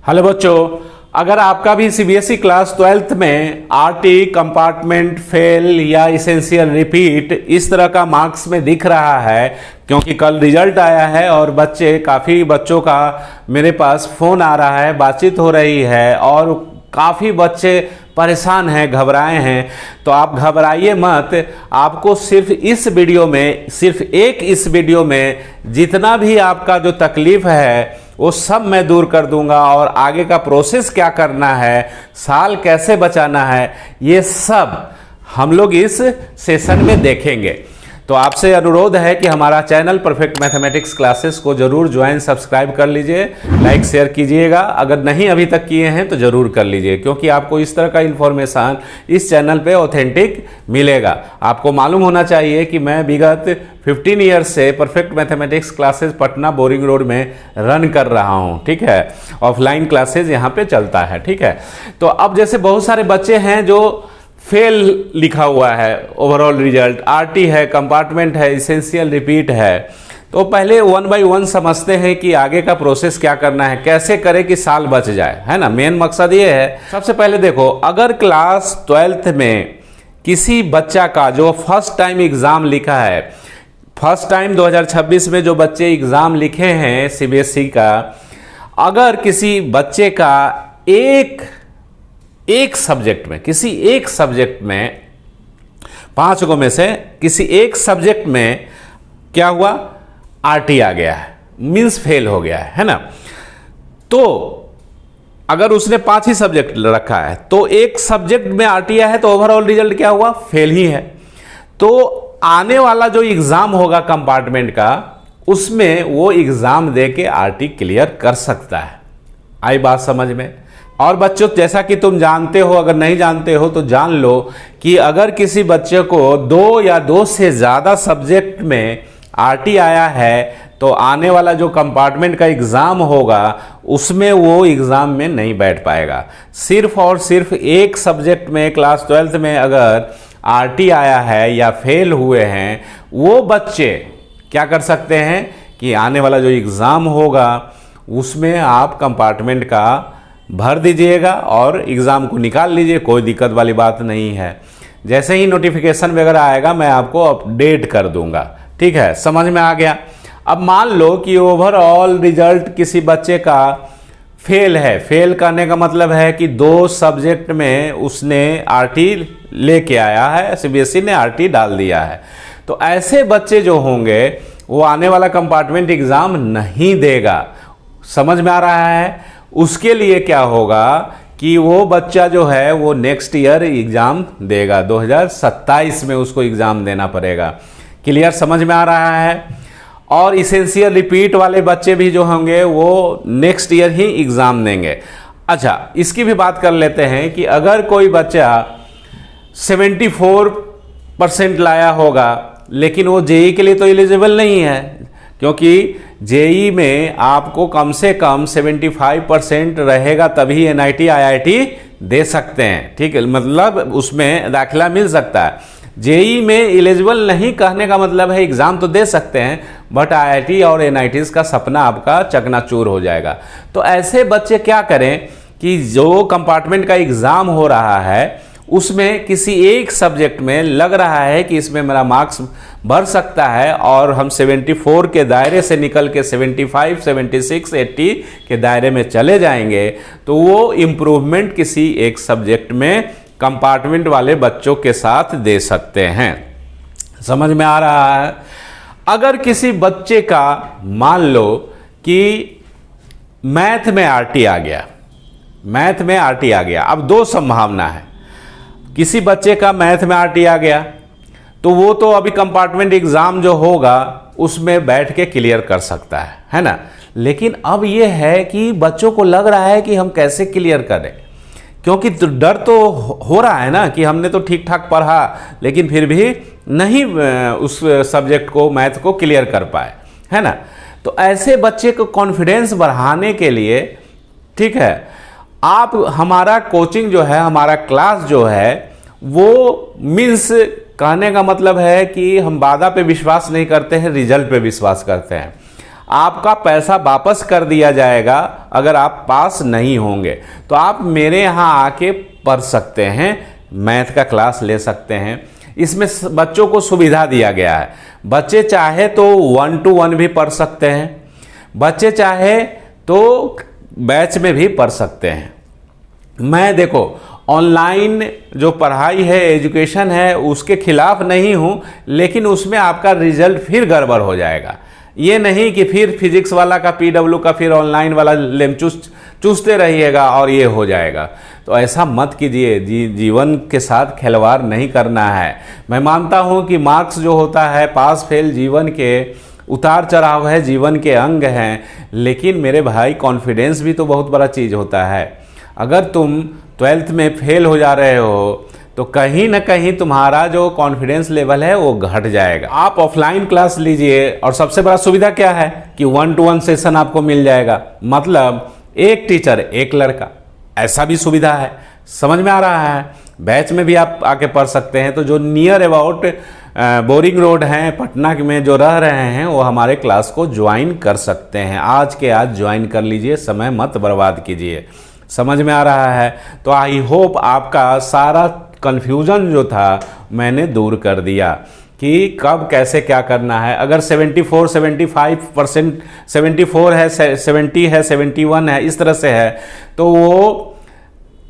Hello बच्चों, अगर आपका भी सीबीएसई क्लास 12th में आरटी, कंपार्टमेंट फेल या इसेंशियल रिपीट इस तरह का मार्क्स में दिख रहा है, क्योंकि कल रिजल्ट आया है और काफ़ी बच्चों का मेरे पास फ़ोन आ रहा है, बातचीत हो रही है और काफ़ी बच्चे परेशान हैं, घबराए हैं। तो आप घबराइए मत। आपको सिर्फ इस वीडियो में जितना भी आपका जो तकलीफ है वो सब मैं दूर कर दूंगा, और आगे का प्रोसेस क्या करना है, साल कैसे बचाना है, ये सब हम लोग इस सेशन में देखेंगे। तो आपसे अनुरोध है कि हमारा चैनल परफेक्ट मैथमेटिक्स क्लासेस को जरूर ज्वाइन, सब्सक्राइब कर लीजिए, लाइक शेयर कीजिएगा। अगर नहीं अभी तक किए हैं तो जरूर कर लीजिए, क्योंकि आपको इस तरह का इन्फॉर्मेशन इस चैनल पे ऑथेंटिक मिलेगा। आपको मालूम होना चाहिए कि मैं विगत 15 ईयर्स से perfect mathematics classes Patna boring road में रन कर रहा हूँ, ठीक है। ऑफलाइन क्लासेस यहाँ पे चलता है, ठीक है। तो अब जैसे बहुत सारे बच्चे हैं जो फेल लिखा हुआ है, ओवरऑल रिजल्ट आरटी है, कंपार्टमेंट है, इसेंशियल रिपीट है, तो पहले 1 बाय 1 समझते हैं कि आगे का प्रोसेस क्या करना है, कैसे करें कि साल बच जाए, है ना। मेन मकसद ये है। सबसे पहले देखो, अगर क्लास 12th में किसी बच्चा का जो फर्स्ट टाइम एग्जाम लिखा है, फर्स्ट टाइम 2026 में जो बच्चे एग्जाम लिखे हैं सीबीएसई का, अगर किसी बच्चे का एक सब्जेक्ट में, किसी एक सब्जेक्ट में 5 गो में से किसी एक सब्जेक्ट में क्या हुआ, आरटी आ गया है, मींस फेल हो गया है ना। तो अगर उसने 5 ही सब्जेक्ट रखा है तो एक सब्जेक्ट में आरटी आया है तो ओवरऑल रिजल्ट क्या हुआ, फेल ही है। तो आने वाला जो एग्जाम होगा कंपार्टमेंट का, उसमें वो एग्जाम दे के आरटी क्लियर कर सकता है। आई बात समझ में। और बच्चों, जैसा कि तुम जानते हो, अगर नहीं जानते हो तो जान लो कि अगर किसी बच्चे को 2 या 2 से ज़्यादा सब्जेक्ट में आरटी आया है तो आने वाला जो कंपार्टमेंट का एग्ज़ाम होगा उसमें वो एग्ज़ाम में नहीं बैठ पाएगा। सिर्फ और सिर्फ एक सब्जेक्ट में क्लास 12th में अगर आरटी आया है या फेल हुए हैं, वो बच्चे क्या कर सकते हैं कि आने वाला जो एग्ज़ाम होगा उसमें आप कंपार्टमेंट का भर दीजिएगा और एग्ज़ाम को निकाल लीजिए, कोई दिक्कत वाली बात नहीं है। जैसे ही नोटिफिकेशन वगैरह आएगा मैं आपको अपडेट कर दूंगा, ठीक है। समझ में आ गया। अब मान लो कि ओवरऑल रिजल्ट किसी बच्चे का फेल है। फेल करने का मतलब है कि 2 सब्जेक्ट में उसने आरटी लेके आया है, सीबीएसई ने आरटी डाल दिया है। तो ऐसे बच्चे जो होंगे वो आने वाला कंपार्टमेंट एग्ज़ाम नहीं देगा। समझ में आ रहा है। उसके लिए क्या होगा कि वो बच्चा जो है वो नेक्स्ट ईयर एग्ज़ाम देगा, 2027 में उसको एग्ज़ाम देना पड़ेगा। क्लियर, समझ में आ रहा है। और इसेंशियल रिपीट वाले बच्चे भी जो होंगे वो नेक्स्ट ईयर ही एग्ज़ाम देंगे। अच्छा, इसकी भी बात कर लेते हैं कि अगर कोई बच्चा 74% लाया होगा लेकिन वो जेई के लिए तो एलिजिबल नहीं है, क्योंकि जेई में आपको कम से कम 75% रहेगा तभी एनआईटी आईआईटी दे सकते हैं, ठीक है। मतलब उसमें दाखिला मिल सकता है। जेई में एलिजिबल नहीं कहने का मतलब है एग्ज़ाम तो दे सकते हैं बट आईआईटी और एनआईटीज़ का सपना आपका चकनाचूर हो जाएगा। तो ऐसे बच्चे क्या करें कि जो कंपार्टमेंट का एग्ज़ाम हो रहा है उसमें किसी एक सब्जेक्ट में लग रहा है कि इसमें मेरा मार्क्स बढ़ सकता है और हम 74 के दायरे से निकल के 75, 76, 80 के दायरे में चले जाएंगे, तो वो इम्प्रूवमेंट किसी एक सब्जेक्ट में कंपार्टमेंट वाले बच्चों के साथ दे सकते हैं। समझ में आ रहा है। अगर किसी बच्चे का मान लो कि मैथ में आरटी आ गया, मैथ में आरटी आ गया, अब 2 संभावना है। किसी बच्चे का मैथ में आरटी आ गया तो वो तो अभी कंपार्टमेंट एग्ज़ाम जो होगा उसमें बैठ के क्लियर कर सकता है ना। लेकिन अब ये है कि बच्चों को लग रहा है कि हम कैसे क्लियर करें, क्योंकि डर तो हो रहा है ना कि हमने तो ठीक ठाक पढ़ा लेकिन फिर भी नहीं उस सब्जेक्ट को, मैथ को क्लियर कर पाए, है ना। तो ऐसे बच्चे को कॉन्फिडेंस बढ़ाने के लिए, ठीक है, आप हमारा कोचिंग जो है, हमारा क्लास जो है वो मीन्स कहने का मतलब है कि हम वादा पे विश्वास नहीं करते हैं, रिजल्ट पे विश्वास करते हैं। आपका पैसा वापस कर दिया जाएगा अगर आप पास नहीं होंगे। तो आप मेरे यहाँ आके पढ़ सकते हैं, मैथ का क्लास ले सकते हैं। इसमें बच्चों को सुविधा दिया गया है, बच्चे चाहे तो 1 to 1 भी पढ़ सकते हैं, बच्चे चाहे तो बैच में भी पढ़ सकते हैं। मैं देखो ऑनलाइन जो पढ़ाई है, एजुकेशन है, उसके खिलाफ नहीं हूँ, लेकिन उसमें आपका रिजल्ट फिर गड़बड़ हो जाएगा। ये नहीं कि फिर फिजिक्स वाला का PW का फिर ऑनलाइन वाला लेम चूसते रहिएगा और ये हो जाएगा। तो ऐसा मत कीजिए, जीवन के साथ खिलवाड़ नहीं करना है। मैं मानता हूँ कि मार्क्स जो होता है, पास फेल जीवन के उतार चढ़ाव है, जीवन के अंग हैं, लेकिन मेरे भाई कॉन्फिडेंस भी तो बहुत बड़ा चीज़ होता है। अगर तुम 12th में फेल हो जा रहे हो तो कहीं ना कहीं तुम्हारा जो कॉन्फिडेंस लेवल है वो घट जाएगा। आप ऑफलाइन क्लास लीजिए, और सबसे बड़ा सुविधा क्या है कि 1 to 1 सेशन आपको मिल जाएगा, मतलब एक टीचर एक लड़का, ऐसा भी सुविधा है। समझ में आ रहा है? बैच में भी आप आके पढ़ सकते हैं। तो जो नियर अबाउट बोरिंग रोड हैं पटना में जो रह रहे हैं वो हमारे क्लास को ज्वाइन कर सकते हैं। आज के आज ज्वाइन कर लीजिए, समय मत बर्बाद कीजिए। समझ में आ रहा है? तो आई होप आपका सारा कन्फ्यूज़न जो था मैंने दूर कर दिया कि कब कैसे क्या करना है। अगर 74 75% 74 है, 70 है, 71 है, इस तरह से है, तो वो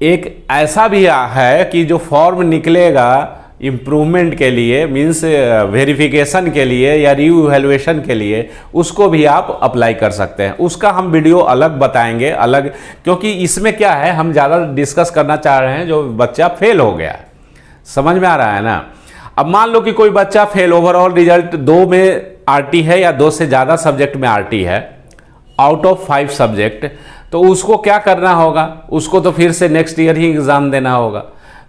एक ऐसा भी है कि जो फॉर्म निकलेगा इम्प्रूवमेंट के लिए, मीन्स वेरिफिकेशन के लिए या रीइवैल्यूएशन के लिए, उसको भी आप अप्लाई कर सकते हैं। उसका हम वीडियो अलग बताएंगे, अलग, क्योंकि इसमें क्या है, हम ज़्यादा डिस्कस करना चाह रहे हैं जो बच्चा फेल हो गया। समझ में आ रहा है ना? अब मान लो कि कोई बच्चा फेल, ओवरऑल रिजल्ट 2 में RT है या 2 से ज़्यादा सब्जेक्ट में RT है, आउट ऑफ 5 सब्जेक्ट, तो उसको क्या करना होगा? उसको तो फिर से नेक्स्ट ईयर ही एग्ज़ाम देना होगा।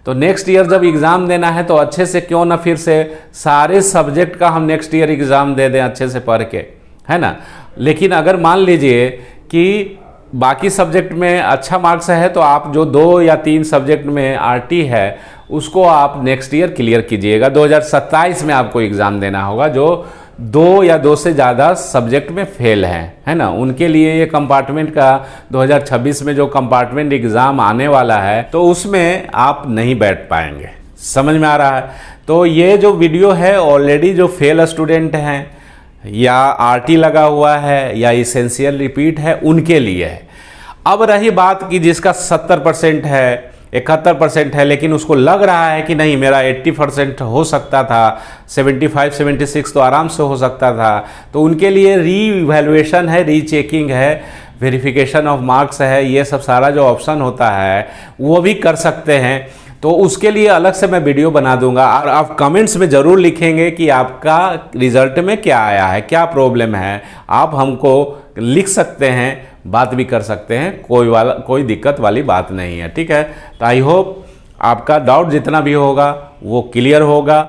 तो नेक्स्ट ईयर जब एग्ज़ाम देना है तो अच्छे से क्यों ना फिर से सारे सब्जेक्ट का हम नेक्स्ट ईयर एग्ज़ाम दे दें अच्छे से पढ़ के, है ना? लेकिन अगर मान लीजिए कि बाकी सब्जेक्ट में अच्छा मार्क्स है तो आप जो 2 या 3 सब्जेक्ट में RT है उसको आप नेक्स्ट ईयर क्लियर कीजिएगा। 2027 में आपको एग्ज़ाम देना होगा जो 2 या 2 से ज़्यादा सब्जेक्ट में फेल हैं, है ना? उनके लिए ये कंपार्टमेंट का 2026 में जो कंपार्टमेंट एग्ज़ाम आने वाला है तो उसमें आप नहीं बैठ पाएंगे। समझ में आ रहा है? तो ये जो वीडियो है ऑलरेडी जो फेल स्टूडेंट हैं या RT लगा हुआ है या इसेंशियल रिपीट है उनके लिए है। अब रही बात कि जिसका 70% है, 71% है, लेकिन उसको लग रहा है कि नहीं मेरा 80% हो सकता था, 75 76 तो आराम से हो सकता था, तो उनके लिए रीइवैल्यूएशन है, रीचेकिंग है, वेरिफिकेशन ऑफ मार्क्स है, ये सब सारा जो ऑप्शन होता है वो भी कर सकते हैं। तो उसके लिए अलग से मैं वीडियो बना दूंगा और आप कमेंट्स में ज़रूर लिखेंगे कि आपका रिजल्ट में क्या आया है, क्या प्रॉब्लम है। आप हमको लिख सकते हैं, बात भी कर सकते हैं, कोई दिक्कत वाली बात नहीं है। ठीक है? तो आई होप आपका डाउट जितना भी होगा वो क्लियर होगा।